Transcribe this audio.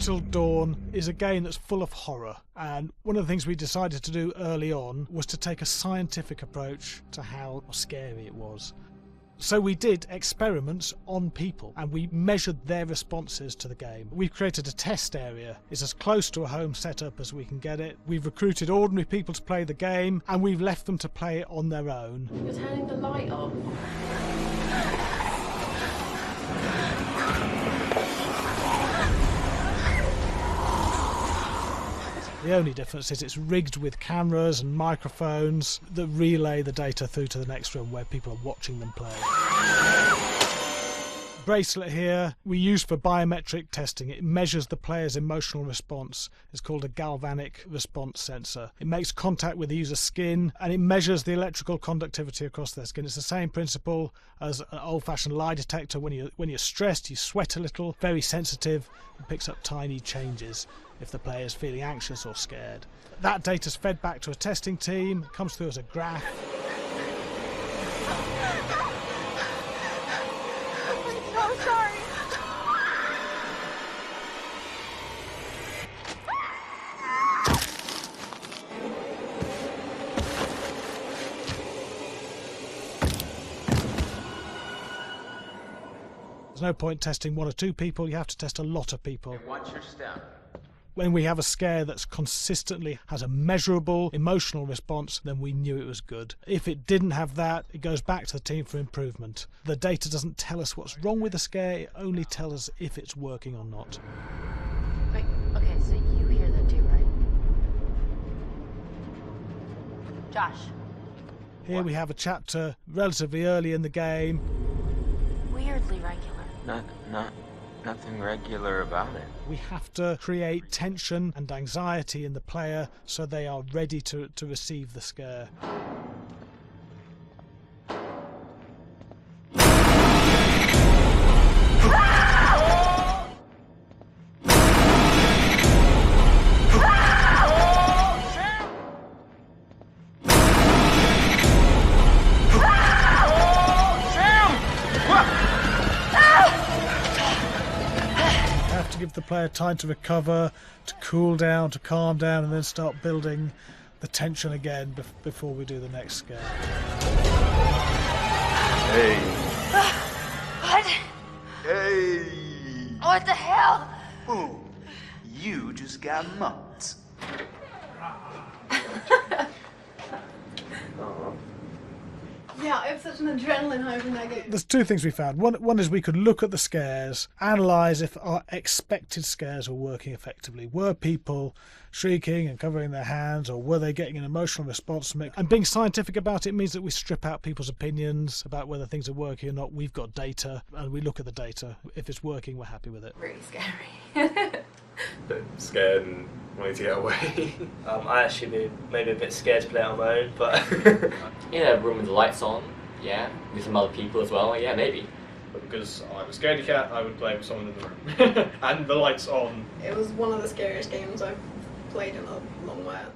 Till Dawn is a game that's full of horror, and one of the things we decided to do early on was to take a scientific approach to how scary it was. So we did experiments on people and we measured their responses to the game. We've created a test area. It's as close to a home setup as we can get it. We've recruited ordinary people to play the game and we've left them to play it on their own. You're turning the light off. The only difference is it's rigged with cameras and microphones that relay the data through to the next room where people are watching them play. Bracelet here we use for biometric testing. It measures the player's emotional response. It's called a galvanic response sensor. It makes contact with the user's skin and it measures the electrical conductivity across their skin. It's the same principle as an old-fashioned lie detector. When you're stressed, you sweat a little, very sensitive, and picks up tiny changes if the player is feeling anxious or scared. That data's fed back to a testing team, comes through as a graph. I'm sorry. There's no point testing one or two people, you have to test a lot of people. And watch your step. When we have a scare that's consistently has a measurable emotional response, then we knew it was good. If it didn't have that, it goes back to the team for improvement. The data doesn't tell us what's wrong with the scare, it only tells us if it's working or not. Wait, okay, so you hear that too, right? Josh. Here we have a chapter relatively early in the game. Weirdly regular. Nothing regular about it. We have to create tension and anxiety in the player so they are ready to receive the scare. Give the player time to recover, to cool down, to calm down, and then start building the tension again before we do the next scare. Hey. What? Hey. What the hell? Ooh, you just got mugged. Yeah, I have such an adrenaline high from that game. There's two things we found. One is we could look at the scares, analyse if our expected scares were working effectively. Were people shrieking and covering their hands, or were they getting an emotional response from it? And being scientific about it means that we strip out people's opinions about whether things are working or not. We've got data, and we look at the data. If it's working, we're happy with it. Really scary. Bit scared and wanting to get away. I actually be maybe a bit scared to play it on my own, but in a room with the lights on, yeah, with some other people as well, yeah, maybe. But because I'm a scaredy cat, I would play with someone in the room. And the lights on. It was one of the scariest games I've played in a long while.